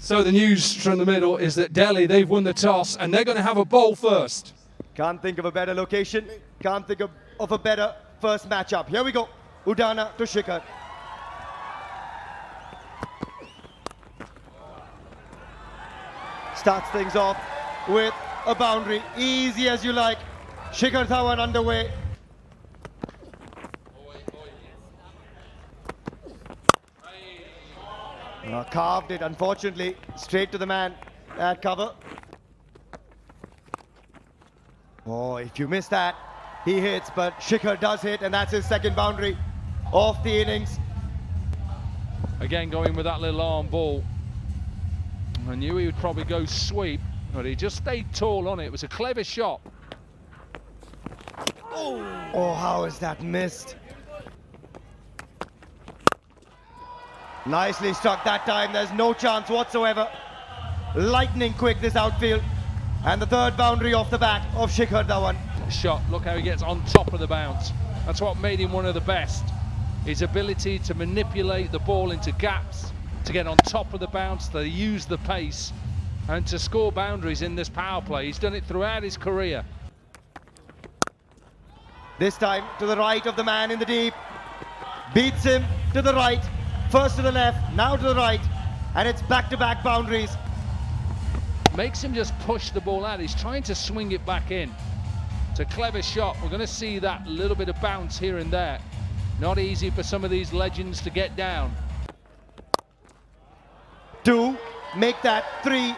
So the news from the middle is that Delhi, they've won the toss and they're going to have a bowl first. Can't think of a better location. Can't think of a better first matchup. Here we go. Udana to Shikhar. Starts things off with a boundary. Easy as you like. Shikhar Dhawan underway. Carved it, unfortunately, straight to the man at cover. Oh, if you miss that, he hits, but Shikhar does hit, and that's his second boundary of the innings. Again, going with that little arm ball. I knew he would probably go sweep, but he just stayed tall on it. It was a clever shot. Oh, how is that missed? Nicely struck that time. There's no chance whatsoever. Lightning quick, this outfield. And the third boundary off the bat of Shikhar Dhawan. Shot, look how he gets on top of the bounce. That's what made him one of the best. His ability to manipulate the ball into gaps, to get on top of the bounce, to use the pace, and to score boundaries in this power play. He's done it throughout his career. This time to the right of the man in the deep. Beats him to the right. First to the left, now to the right. And it's back-to-back boundaries. Makes him just push the ball out. He's trying to swing it back in. It's a clever shot. We're going to see that little bit of bounce here and there. Not easy for some of these legends to get down. 2, make that 3.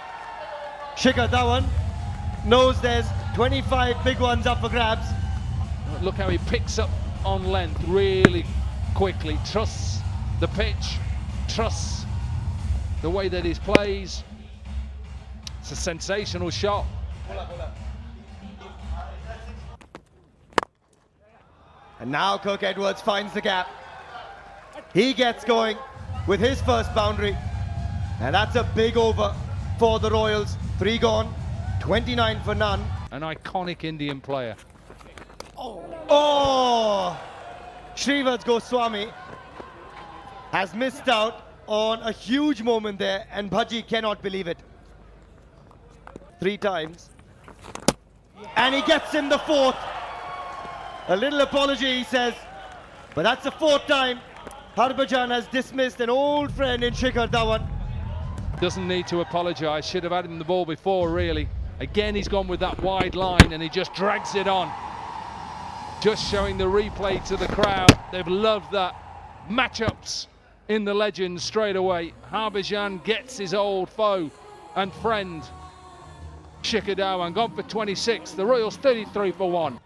Shikhar Dhawan knows there's 25 big ones up for grabs. Look how he picks up on length really quickly. Trusts the pitch, trusts the way that he plays. It's a sensational shot. And now Kirk Edwards finds the gap. He gets going with his first boundary. And that's a big over for the Royals. 3 gone, 29 for none. An iconic Indian player. Oh! Walton and Goswami has missed out on a huge moment there, and Bhaji cannot believe it. 3 times. And he gets in the 4th. A little apology, he says, but that's the 4th time Harbhajan has dismissed an old friend in Shikhar Dhawan. Doesn't need to apologise. Should have had him the ball before, really. Again, he's gone with that wide line and he just drags it on. Just showing the replay to the crowd. They've loved that. Matchups in the legends straight away. Harbhajan gets his old foe and friend, Shikhar Dhawan, gone for 26. The Royals 33 for 1.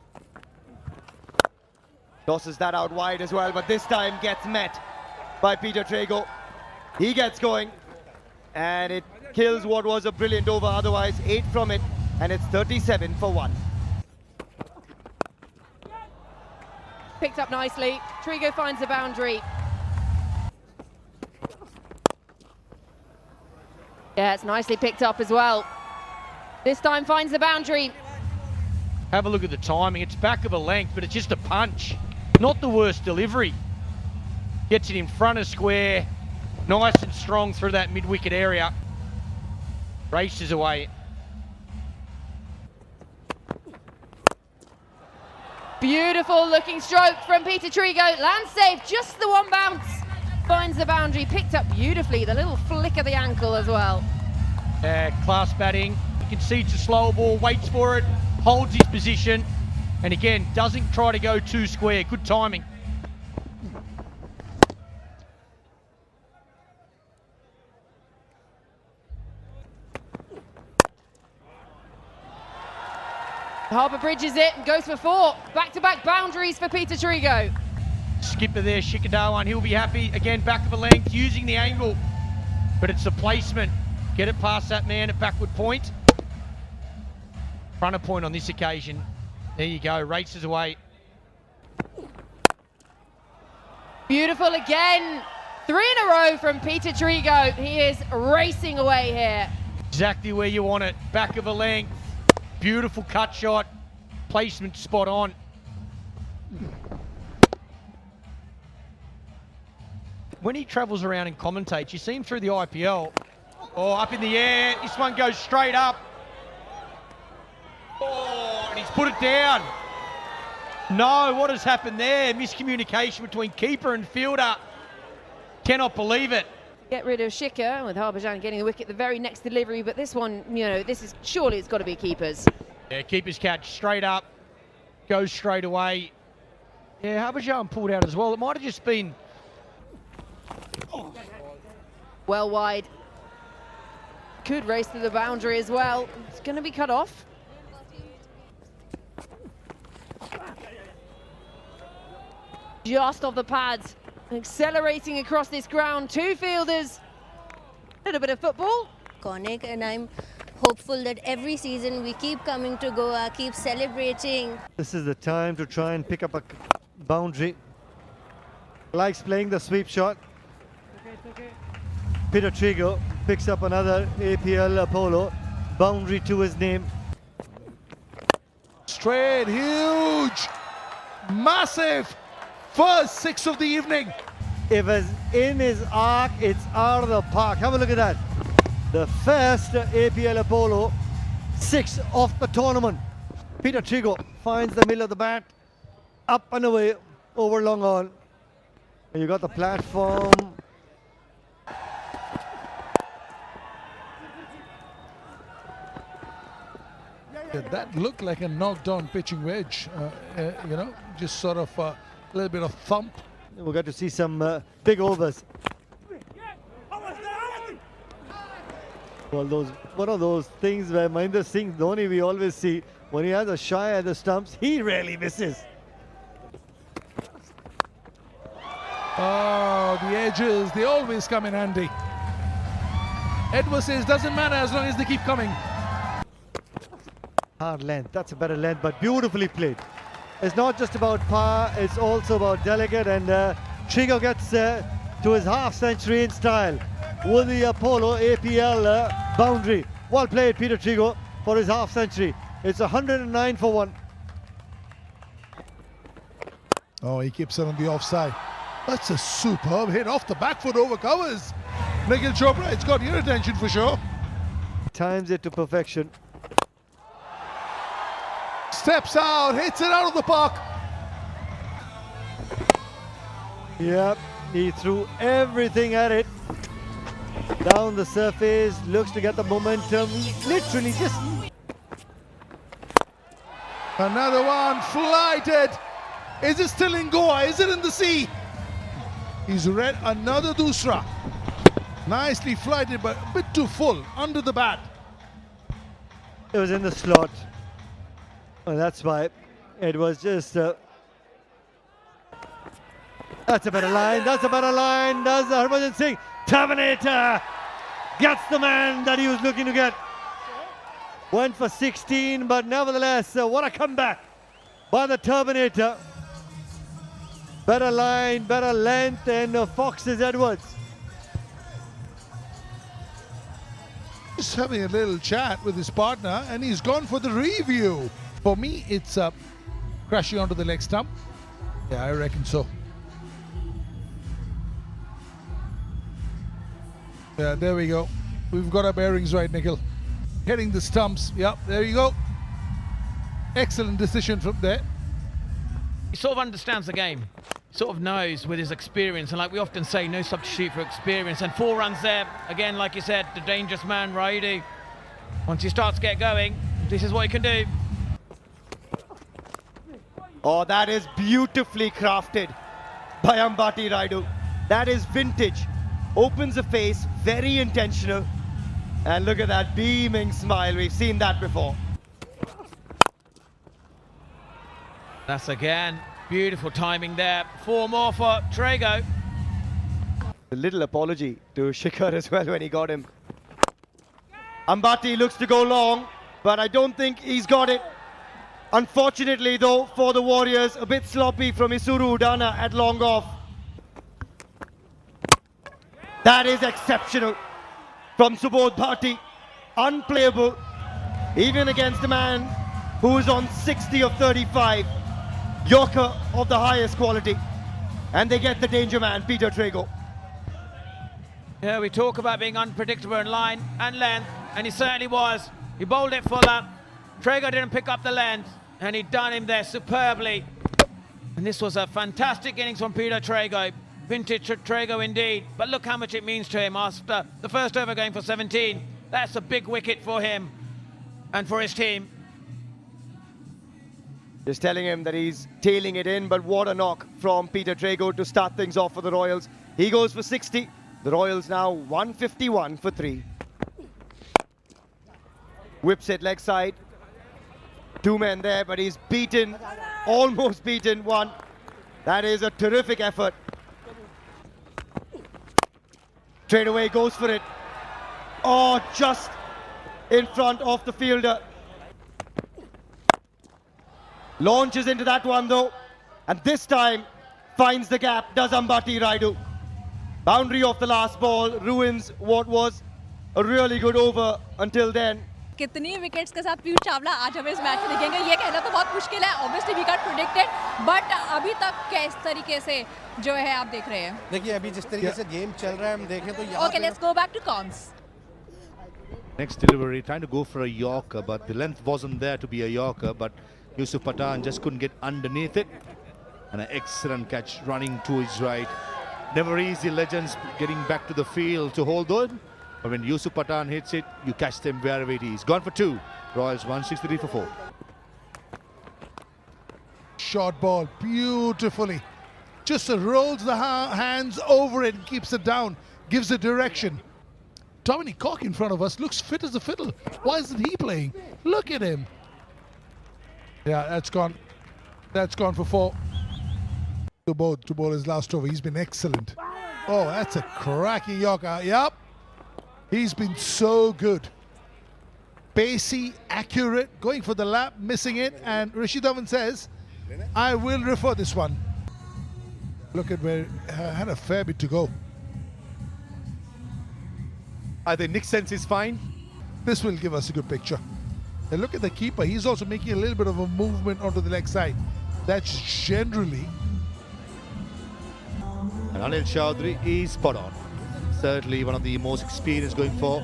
Tosses that out wide as well, but this time gets met by Peter Trego. He gets going, and it kills what was a brilliant over otherwise. 8 from it, and it's 37 for 1. Picked up nicely. Trego finds the boundary. Yeah, it's nicely picked up as well. This time finds the boundary. Have a look at the timing. It's back of a length, but it's just a punch. Not the worst delivery. Gets it in front of square. Nice and strong through that mid-wicket area. Races away. Beautiful looking stroke from Peter Trego. Lands safe, just the one bounce. Finds the boundary, picked up beautifully. The little flick of the ankle as well. Class batting. You can see it's a slower ball, waits for it, holds his position, and again, doesn't try to go too square. Good timing. Harbour bridges it and goes for 4. Back-to-back boundaries for Peter Trego. Skipper there, Shikhar Dhawan, he'll be happy. Again, back of a length, using the angle, but it's a placement. Get it past that man at backward point. Fronter point on this occasion. There you go, races away. Beautiful again. 3 in a row from Peter Trego. He is racing away here. Exactly where you want it, back of a length. Beautiful cut shot, placement spot on. When he travels around and commentates, you see him through the IPL, Oh, up in the air. This one goes straight up. Oh, and he's put it down. No, what has happened there? Miscommunication between keeper and fielder. Cannot believe it. Get rid of Shika, with Harbhajan getting the wicket the very next delivery, but this one, you know, this is surely it's got to be keeper's. Yeah, keeper's catch straight up, goes straight away. Yeah, Harbhajan pulled out as well. It might have just been... Well wide. Could race to the boundary as well. It's going to be cut off. Just off the pads, accelerating across this ground. Two fielders. A little bit of football. Iconic, and I'm hopeful that every season we keep coming to Goa, keep celebrating. This is the time to try and pick up a boundary. Likes playing the sweep shot. Peter Trego picks up another APL Apollo. Boundary to his name. Straight, huge, massive, first six of the evening. If it's in his arc, it's out of the park. Have a look at that. The first APL Apollo 6 of the tournament. Peter Trego finds the middle of the bat, up and away over long on. And you got the platform. That looked like a knockdown pitching wedge, you know, just sort of a little bit of thump. We got to see some big overs. Well, one of those things where Mahendra Singh Dhoni, we always see when he has a shy at the stumps, he rarely misses. Oh, the edges, they always come in handy. Edward says, doesn't matter as long as they keep coming. Hard length, that's a better length, but beautifully played. It's not just about power, it's also about delicate, and Trego gets to his half century in style with the Apollo APL boundary. Well played, Peter Trego, for his half century. It's 109 for 1. Oh, he keeps it on the offside. That's a superb hit off the back foot over covers. Nikhil Chopra, it's got your attention for sure. Times it to perfection. Steps out, hits it out of the park. Yep, he threw everything at it. Down the surface, looks to get the momentum. Literally just... Another one, flighted. Is it still in Goa? Is it in the sea? He's read another dusra. Nicely flighted, but a bit too full, under the bat. It was in the slot. And that's why it was just... that's a better line, that's a better line. Does Harbhajan Singh. Terminator gets the man that he was looking to get. Went for 16, but nevertheless, what a comeback by the Terminator. Better line, better length, and Fox's Edwards. Just having a little chat with his partner, and he's gone for the review. For me, it's crashing onto the leg stump. Yeah, I reckon so. Yeah, there we go. We've got our bearings right, Nikhil. Hitting the stumps. Yep, there you go. Excellent decision from there. He sort of understands the game. Sort of knows with his experience, and like we often say, no substitute for experience. And 4 runs there. Again, like you said, the dangerous man, Raidu. Once he starts to get going, this is what he can do. Oh, that is beautifully crafted by Ambati Raidu. That is vintage. Opens the face, very intentional. And look at that beaming smile. We've seen that before. That's again, beautiful timing there. 4 more for Trego. A little apology to Shikhar as well when he got him. Ambati looks to go long, but I don't think he's got it. Unfortunately, though, for the Warriors, a bit sloppy from Isuru Udana at long off. That is exceptional from Subodh Bhatti. Unplayable, even against a man who is on 60 of 35. Yorker of the highest quality. And they get the danger man, Peter Trego. Yeah, we talk about being unpredictable in line and length, and he certainly was. He bowled it fuller. Trego didn't pick up the length, and he'd done him there superbly. And this was a fantastic innings from Peter Trego. Vintage Trego indeed. But look how much it means to him after the first over going for 17. That's a big wicket for him and for his team. Just telling him that he's tailing it in, but what a knock from Peter Trego to start things off for the Royals. He goes for 60. The Royals now 151 for 3. Whips it leg side. 2 men there, but he's beaten, almost beaten one. That is a terrific effort. Straight away goes for it. Oh, just in front of the fielder. Launches into that one though, and this time finds the gap, does Ambati Raidu. Boundary of the last ball ruins what was a really good over until then. कितनी wickets के साथ पीयूष चावला आज हमें इस match में दिखेंगे ये कहना तो बहुत मुश्किल है obviously we can't predict it but अभी तक किस तरीके से जो है आप देख रहे हैं देखिए अभी जिस तरीके से गेम चल रहा है हम देखें तो यहाँ okay let's go back to cons Next delivery, trying to go for a Yorker, but the length wasn't there to be a Yorker, but Yusuf Pathan just couldn't get underneath it. And an excellent catch running to his right. Never easy, legends getting back to the field to hold on. But when Yusuf Pathan hits it, you catch them wherever it is. Gone for 2. Royals 163 for 4. Short ball, beautifully. Just rolls the hands over it and keeps it down. Gives it direction. Dominic Cork in front of us looks fit as a fiddle. Why isn't he playing? Look at him. Yeah, that's gone. That's gone for 4. To bowl his last over. He's been excellent. Oh, that's a cracking Yorker. Yep. He's been so good. Pacey, accurate, going for the lap, missing it. And Rashid Dhawan says, I will refer this one. Look at where had a fair bit to go. I think Nick's sense is fine. This will give us a good picture. And look at the keeper. He's also making a little bit of a movement onto the leg side. That's generally. And Anil Chaudhary is spot on. Certainly one of the most experienced going for.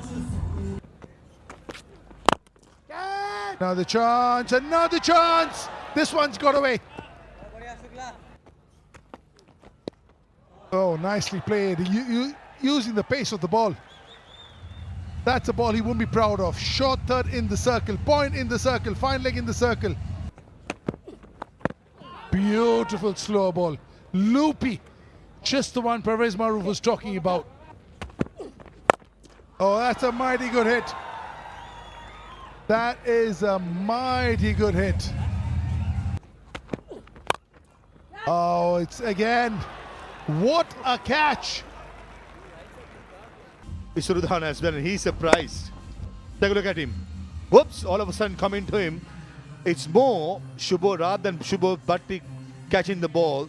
Another chance, another chance. This one's got away. Oh, nicely played. Using the pace of the ball. That's a ball he wouldn't be proud of. Short third in the circle, point in the circle, fine leg in the circle. Beautiful slow ball. Loopy. Just the one Pervez Maroof was talking about. Oh, that's a mighty good hit. That is a mighty good hit. Oh, it's again. What a catch. Isrudhan as well, and he's surprised. Take a look at him. Whoops, all of a sudden coming to him. It's more Shubho rather than Shubho Bhatti catching the ball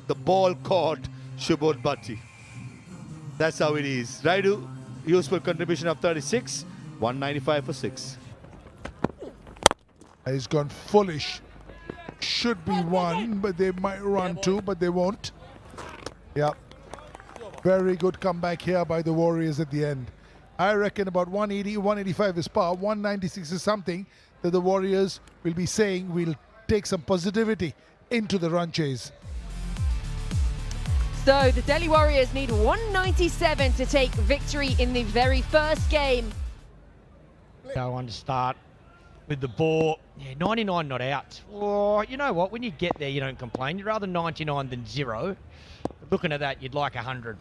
caught Shubho Bhatti. That's how it is. Raidu, useful contribution of 36, 195 for 6. He's gone foolish. Should be 1, but they might run 2, but they won't. Yeah. Very good comeback here by the Warriors at the end. I reckon about 180, 185 is par, 196 is something that the Warriors will be saying will take some positivity into the run chase. So the Delhi Warriors need 197 to take victory in the very first game. Go on to start with the ball. Yeah, 99 not out. Well, you know what? When you get there, you don't complain. You'd rather 99 than 0. But looking at that, you'd like 100.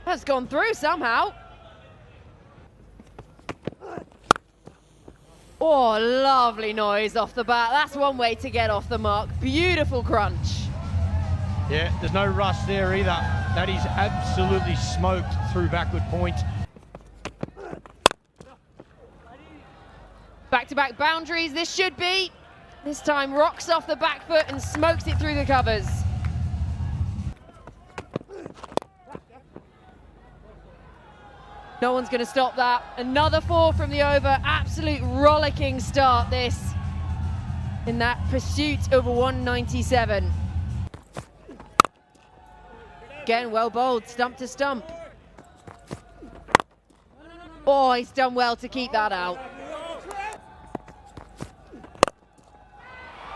Has gone through somehow. Oh, lovely noise off the bat. That's one way to get off the mark. Beautiful crunch. Yeah, there's no rust there either. That is absolutely smoked through backward point. Back-to-back boundaries, this should be. This time rocks off the back foot and smokes it through the covers. No one's going to stop that. Another 4 from the over. Absolute rollicking start this in that pursuit over 197. Again, well bowled, stump to stump. Oh, he's done well to keep that out.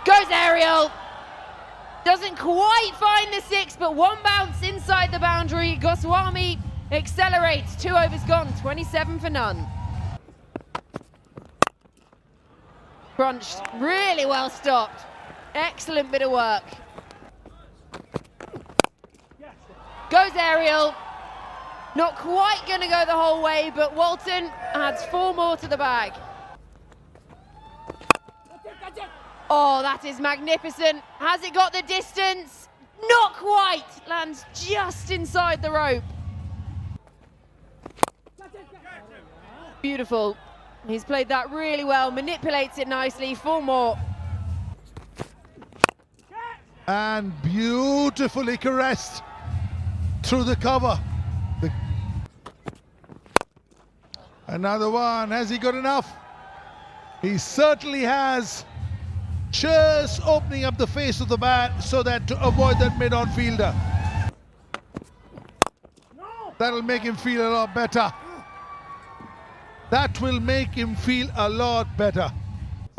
Goes aerial. Doesn't quite find the 6, but one bounce inside the boundary. Goswami accelerates. 2 overs gone, 27 for none. Crunched, really well stopped. Excellent bit of work. Goes aerial. Not quite going to go the whole way, but Walton adds 4 more to the bag. Oh, that is magnificent. Has it got the distance? Not quite. Lands just inside the rope. Beautiful. He's played that really well, manipulates it nicely. 4 more. And beautifully caressed through the cover. Another one. Has he got enough? He certainly has. Just opening up the face of the bat so that to avoid that mid-on fielder. That'll make him feel a lot better. That will make him feel a lot better.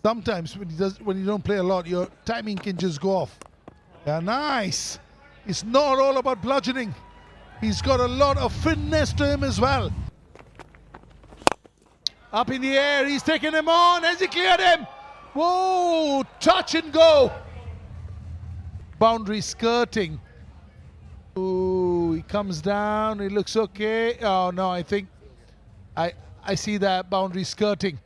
Sometimes when you don't play a lot, your timing can just go off. Yeah, nice. It's not all about bludgeoning. He's got a lot of finesse to him as well. Up in the air, he's taking him on. Has he cleared him? Whoa, touch and go. Boundary skirting. Ooh, he comes down, he looks okay. Oh no, I think I see that boundary skirting.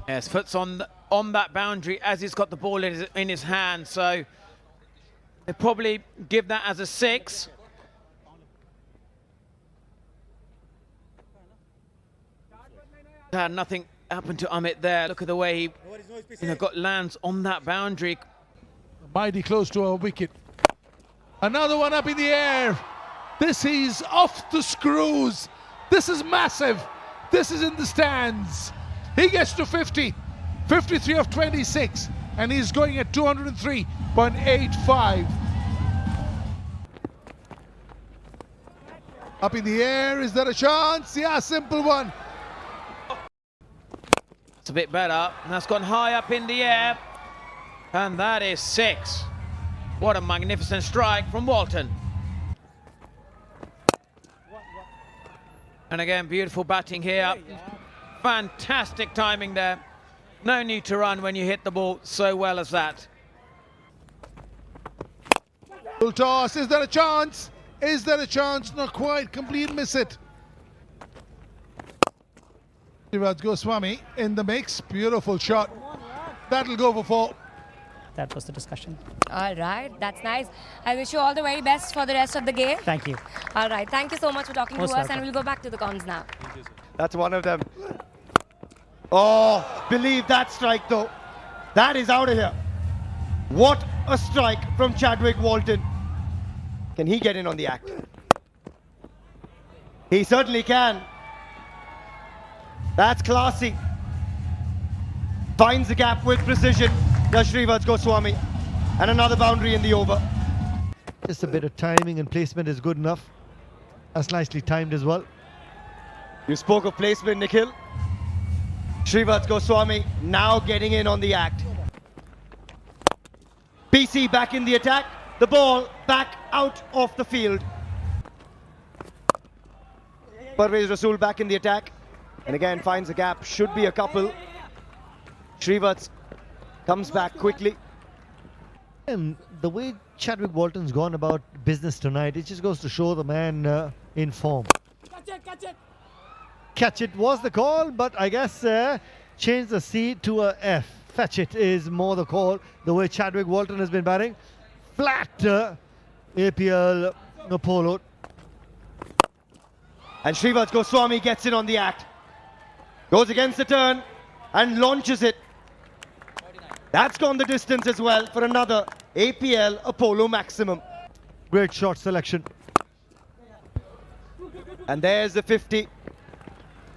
Yes, foot's on that boundary as he's got the ball in his hand, so they probably give that as a 6. Nothing happened to Amit there. Look at the way he got lands on that boundary. Mighty close to a wicket. Another one up in the air. This is off the screws. This is massive. This is in the stands. He gets to 50. 53 of 26. And he's going at 203.85. Up in the air. Is there a chance? Yeah, simple one. It's a bit better, and that's gone high up in the air, and that is 6. What a magnificent strike from Walton. And again, beautiful batting here. Fantastic timing there. No need to run when you hit the ball so well as that. Full toss, is there a chance? Is there a chance? Not quite, complete miss it. Goswami in the mix, beautiful shot. That'll go for 4. That was the discussion. All right, that's nice. I wish you all the very best for the rest of the game. Thank you. All right, thank you so much for talking Most to us, welcome. and we'll go back to the cons now. That's one of them. Oh, believe that strike though. That is out of here. What a strike from Chadwick Walton. Can he get in on the act? He certainly can. That's classy. Finds the gap with precision. Yashrivat Goswami. And another boundary in the over. Just a bit of timing and placement is good enough. That's nicely timed as well. You spoke of placement, Nikhil. Shrivat Goswami now getting in on the act. BC back in the attack. The ball back out of the field. Parvez Rasool back in the attack. And again finds a gap. Should be a couple. Shrivat comes back quickly. And the way Chadwick Walton's gone about business tonight, it just goes to show the man in form. Catch it! Catch it was the call, but I guess change the C to a F. Fetch it is more the call. The way Chadwick Walton has been batting. Flat APL Apollo. And Shrivat Goswami gets in on the act. Goes against the turn and launches it. That's gone the distance as well for another APL Apollo maximum. Great shot selection. And there's the 50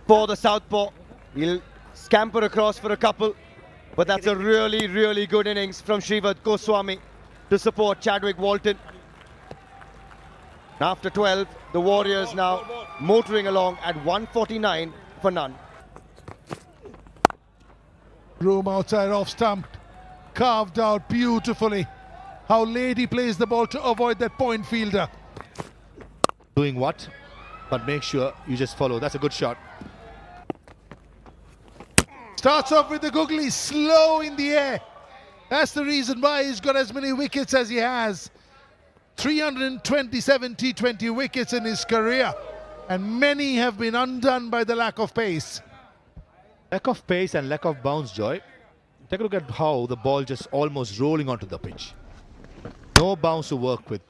for the southpaw. He'll scamper across for a couple, but that's a really, really good innings from Shrivat Goswami to support Chadwick Walton. After 12, the Warriors now motoring along at 149 for none. Room outside off stump. Carved out beautifully. How late he plays the ball to avoid that point fielder. Doing what? But make sure you just follow. That's a good shot. Starts off with the googly, slow in the air. That's the reason why he's got as many wickets as he has. 327 T20 wickets in his career, and many have been undone by the lack of pace. Lack of pace and lack of bounce, Joy. Take a look at how the ball just almost rolling onto the pitch. No bounce to work with.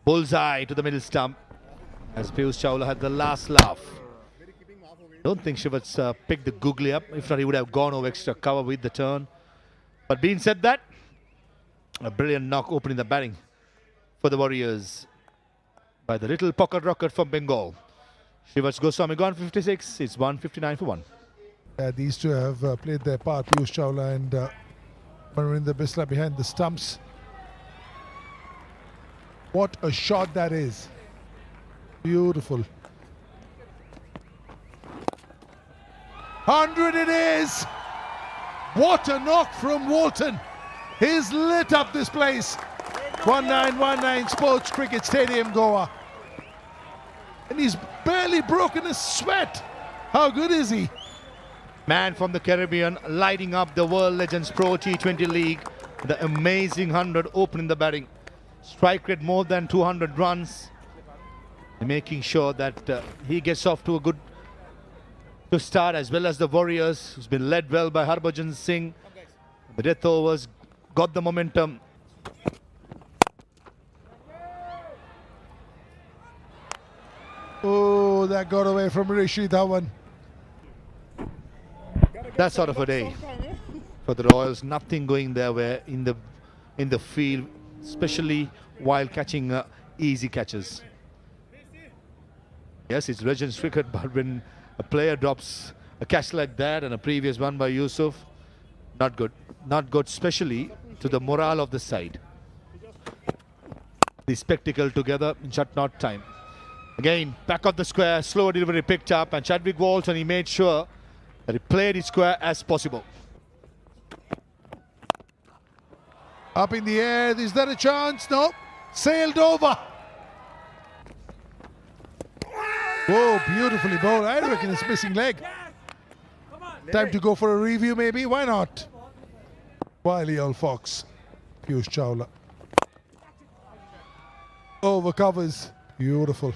Bullseye to the middle stump as Piyush Chawla had the last laugh. Don't think Shivats picked the googly up. If not, he would have gone over extra cover with the turn. But being said that, a brilliant knock opening the batting for the Warriors by the little pocket rocket from Bengal. Shivats Goswami gone 56. It's 159 for 1. These two have played their part, Piyush Chawla and Manvinder Bisla behind the stumps. What a shot that is. Beautiful. 100 it is. What a knock from Walton. He's lit up this place. 1919 Sports Cricket Stadium, Goa. And he's barely broken a sweat. How good is he? Man from the Caribbean lighting up the World Legends Pro T20 League. The amazing 100 opening the batting. Strike rate more than 200 runs. Making sure that he gets off to a good start, as well as the Warriors, who's been led well by Harbhajan Singh. The death overs got the momentum. Oh, that got away from Rishi Dhawan. That sort of a day for the Royals. Nothing going their way in the field, especially while catching easy catches. Yes, it's Legends cricket, but when a player drops a catch like that and a previous one by Yusuf, not good. Not good, especially to the morale of the side. The spectacle together in shot not time. Again, back of the square, slow delivery picked up, and Chadwick Walton, he made sure that he played his square as possible. Up in the air, is there a chance? No, sailed over. Whoa, beautifully bowled. I reckon it's missing leg. Time to go for a review maybe, why not? Wily old fox, Piyush Chawla. Over covers, beautiful.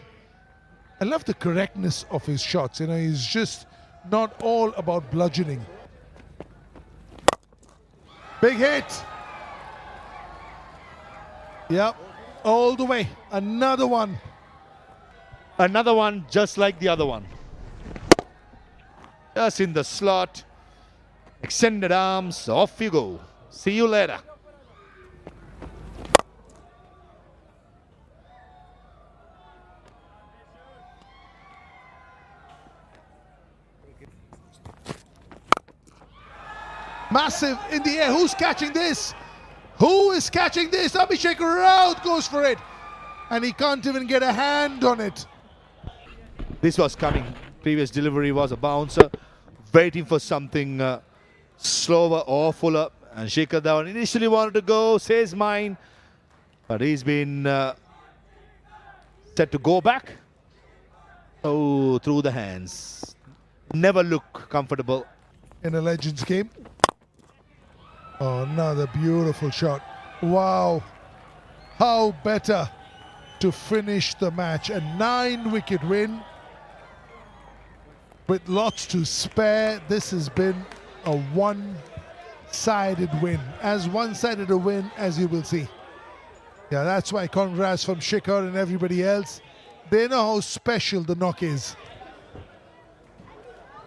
I love the correctness of his shots, you know, he's just not all about bludgeoning. Big hit. Yep, all the way, another one. Another one just like the other one. Just in the slot. Extended arms, off you go. See you later. Massive in the air. Who's catching this? Who is catching this? Abhishek Raut goes for it. And he can't even get a hand on it. This was coming. Previous delivery was a bouncer. Waiting for something slower or fuller. And Shikhar Dhawan initially wanted to go, says mine. But he's been set to go back. Oh, through the hands. Never look comfortable. In a Legends game. Oh, another beautiful shot. Wow. How better to finish the match. A 9-wicket win. With lots to spare. This has been a one-sided win. As one-sided a win as you will see. Yeah, that's why congrats from Shikhar and everybody else. They know how special the knock is.